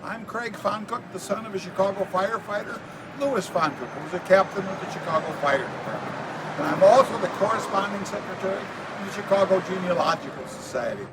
I'm Craig Foncook, the son of a Chicago firefighter, Louis Foncook, who was a captain of the Chicago Fire Department. And I'm also the corresponding secretary of the Chicago Genealogical Society.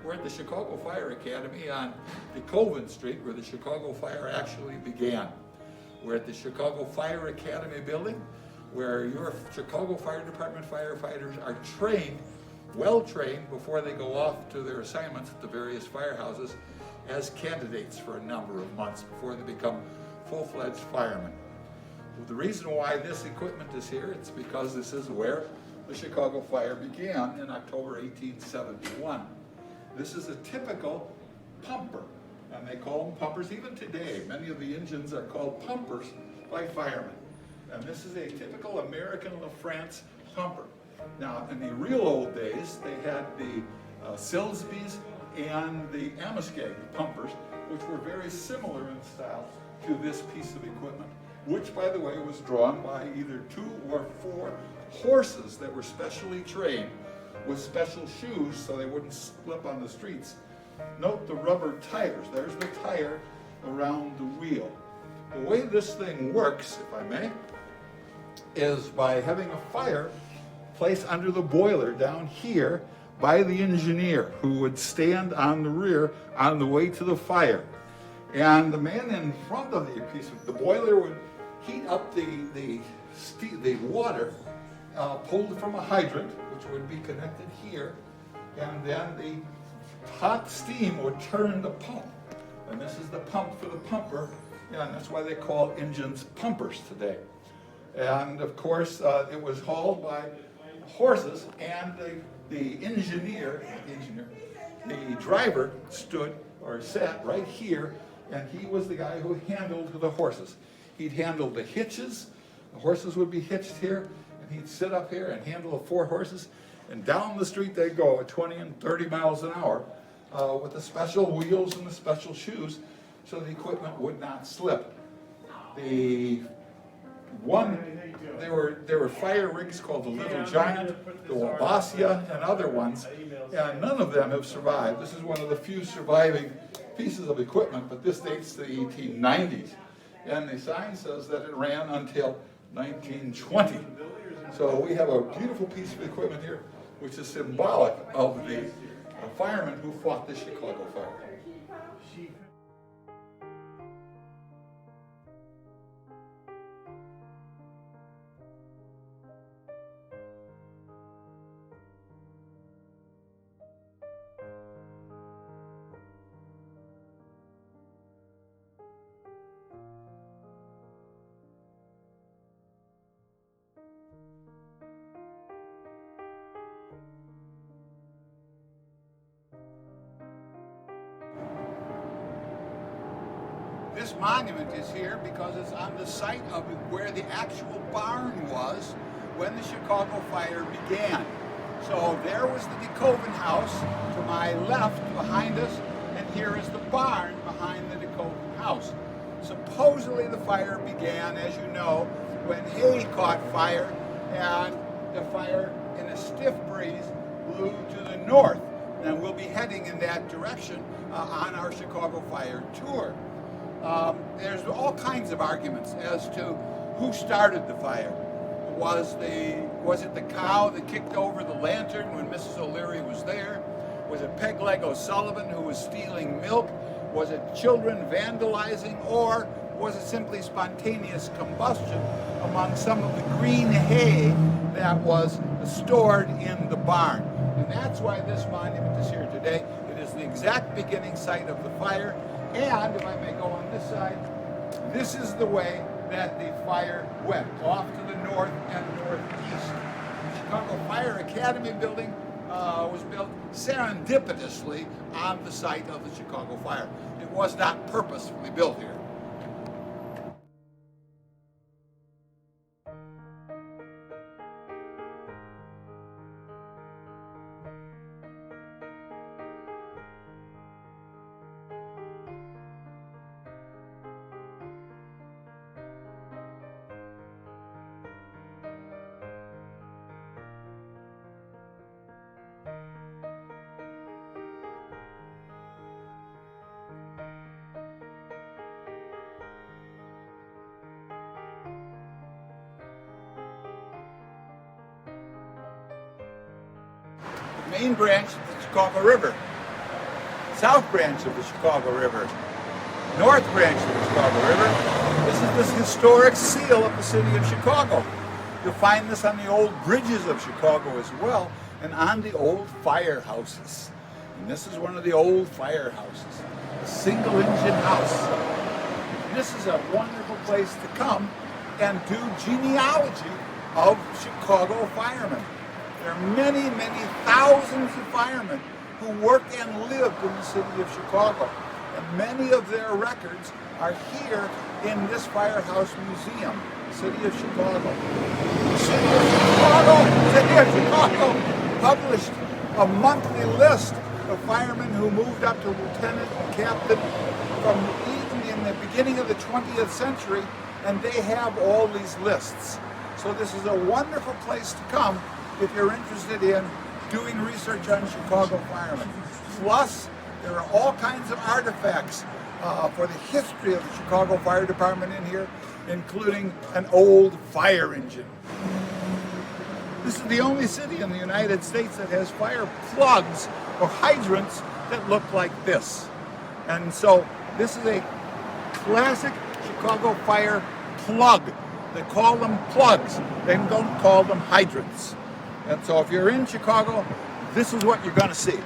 We're at the Chicago Fire Academy on DeKoven Street, where the Chicago Fire actually began. We're at the Chicago Fire Academy building, where your Chicago Fire Department firefighters are trained, well trained, before they go off to their assignments at the various firehouses as candidates for a number of months before they become full-fledged firemen. The reason why this equipment is here, it's because this is where the Chicago Fire began in October 1871. This is a typical pumper, and they call them pumpers even today. Many of the engines are called pumpers by firemen. And this is a typical American La France pumper. Now, in the real old days, they had the Silsby's and the Amoskeag pumpers, which were very similar in style to this piece of equipment, which, by the way, was drawn by either 2 or 4 horses that were specially trained with special shoes so they wouldn't slip on the streets. Note the rubber tires. There's the tire around the wheel. The way this thing works, if I may, is by having a fire placed under the boiler down here by the engineer, who would stand on the rear on the way to the fire. And the man in front of the boiler would heat up the water pulled from a hydrant, which would be connected here, and then the hot steam would turn the pump. And this is the pump for the pumper, and that's why they call engines pumpers today. And of course, it was hauled by horses, and the driver stood or sat right here, and he was the guy who handled the horses. He'd handle the hitches. The horses would be hitched here, and he'd sit up here and handle the 4 horses, and down the street they go at 20 and 30 miles an hour with the special wheels and the special shoes so the equipment would not slip. There were fire rigs called the Little Giant, the Wabasia, and other ones, and none of them have survived. This is one of the few surviving pieces of equipment, but this dates to the 1890s. And the sign says that it ran until 1920. So we have a beautiful piece of equipment here, which is symbolic of the firemen who fought the Chicago Fire. This monument is here because it's on the site of where the actual barn was when the Chicago Fire began. So there was the DeKoven house to my left behind us, and here is the barn behind the DeKoven house. Supposedly the fire began, as you know, when hay caught fire, and the fire in a stiff breeze blew to the north. And we'll be heading heading in that direction on our Chicago Fire tour. There's all kinds of arguments as to who started the fire. Was it the cow that kicked over the lantern when Mrs. O'Leary was there? Was it Pegleg O'Sullivan who was stealing milk? Was it children vandalizing? Or was it simply spontaneous combustion among some of the green hay that was stored in the barn? And that's why this monument is here today. It is the exact beginning site of the fire. And if I may go on this side, this is the way that the fire went, off to the north and northeast. The Chicago Fire Academy building was built serendipitously on the site of the Chicago Fire. It was not purposefully built here. Main branch of the Chicago River, south branch of the Chicago River, north branch of the Chicago River. This is this historic seal of the city of Chicago. You'll find this on the old bridges of Chicago as well, and on the old firehouses. And this is one of the old firehouses, a single engine house. And this is a wonderful place to come and do genealogy of Chicago firemen. There are many, many thousands of firemen who worked and lived in the city of Chicago. And many of their records are here in this firehouse museum, the city of Chicago. The city of Chicago published a monthly list of firemen who moved up to lieutenant and captain from even in the beginning of the 20th century, and they have all these lists. So this is a wonderful place to come if you're interested in doing research on Chicago firemen. Plus, there are all kinds of artifacts for the history of the Chicago Fire Department in here, including an old fire engine. This is the only city in the United States that has fire plugs or hydrants that look like this. And so this is a classic Chicago fire plug. They call them plugs. They don't call them hydrants. And so if you're in Chicago, this is what you're going to see.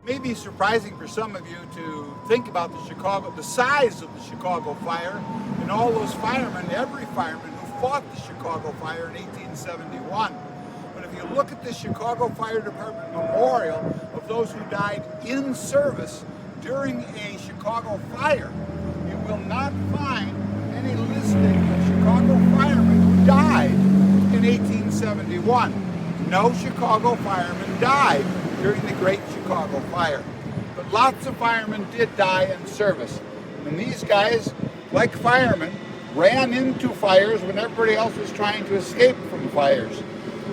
It may be surprising for some of you to think about the size of the Chicago Fire and all those firemen, every fireman who fought the Chicago Fire in 1871. But if you look at the Chicago Fire Department memorial of those who died in service during a Chicago fire, you will not find any listing of Chicago firemen who died in 1871. No Chicago firemen died during the Great Chicago Fire. But lots of firemen did die in service. And these guys, like firemen, ran into fires when everybody else was trying to escape from fires.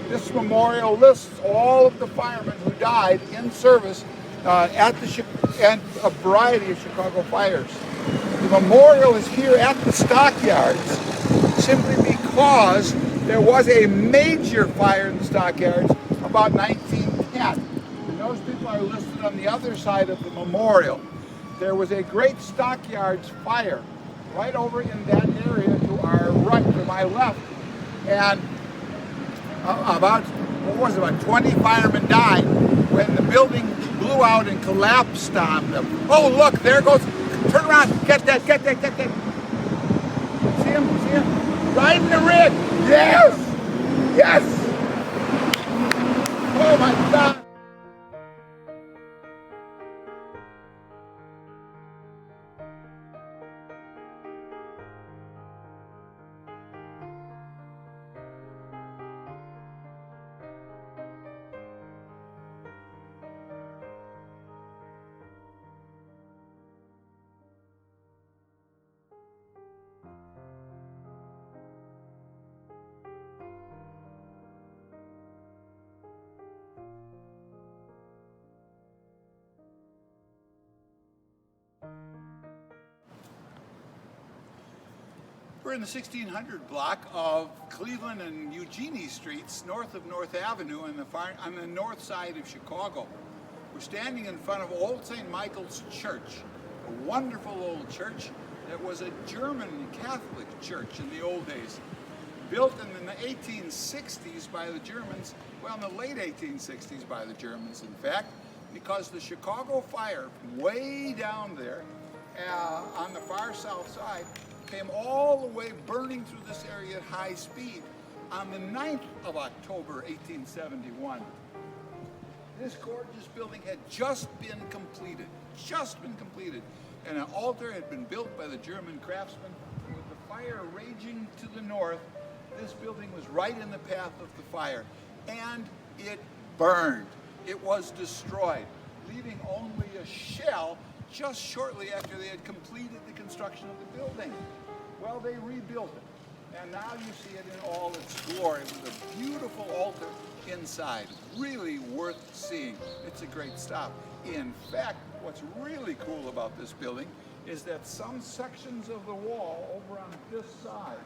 This memorial lists all of the firemen who died in service at a variety of Chicago fires. The memorial is here at the stockyards simply because there was a major fire in the stockyards about 1910. Those people are listed on the other side of the memorial. There was a great stockyards fire right over in that area to our right, to my left, and about 20 firemen died when the building blew out and collapsed on them. Oh, look, there goes, turn around, get that. See him, right in the rig. Yes. Oh my God. We're in the 1600 block of Cleveland and Eugenie Streets, north of North Avenue on the north side of Chicago. We're standing in front of Old St. Michael's Church, a wonderful old church that was a German Catholic church in the old days. Built in the 1860s by the Germans, well, in the late 1860s by the Germans, in fact, because the Chicago fire way down there on the far south side came all the way burning through this area at high speed on the 9th of October, 1871. This gorgeous building had just been completed, and an altar had been built by the German craftsmen. With the fire raging to the north, this building was right in the path of the fire, and it burned. It was destroyed, leaving only a shell just shortly after they had completed the construction of the building. Well, they rebuilt it, and now you see it in all its glory with a beautiful altar inside. Really worth seeing. It's a great stop. In fact, what's really cool about this building is that some sections of the wall over on this side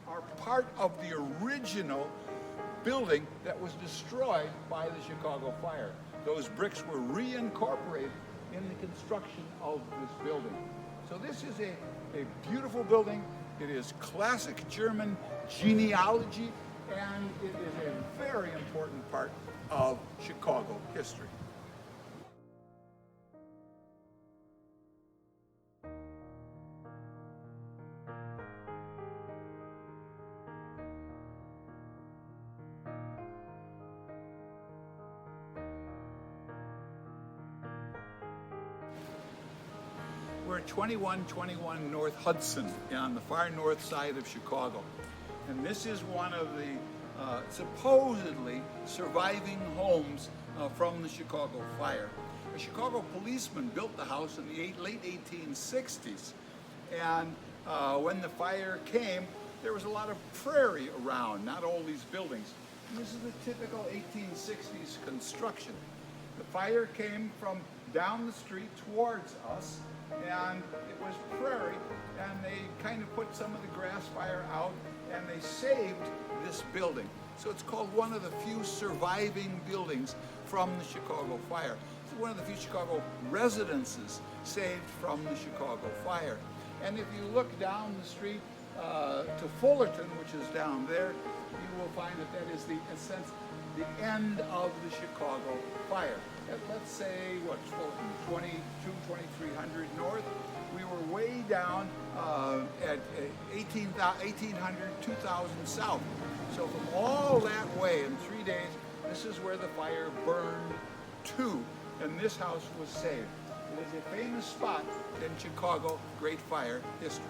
are part of the original building that was destroyed by the Chicago fire. Those bricks were reincorporated in the construction of this building. So this is a beautiful building. It is classic German genealogy, and it is a very important part of Chicago history. We're at 2121 North Hudson on the far north side of Chicago. And this is one of the supposedly surviving homes from the Chicago fire. A Chicago policeman built the house in the late 1860s. And when the fire came, there was a lot of prairie around, not all these buildings. And this is the typical 1860s construction. The fire came from down the street towards us, and it was prairie, and they kind of put some of the grass fire out, and they saved this building. So it's called one of the few surviving buildings from the Chicago fire. It's one of the few Chicago residences saved from the Chicago fire. And if you look down the street to Fullerton, which is down there, you will find that that is the, in a sense, the end of the Chicago fire. At, let's say, what's Fullerton, 2300 north. We were way down at 1800, 2000 south. So from all that way in 3 days, this is where the fire burned to, and this house was saved. It is a famous spot in Chicago Great Fire history.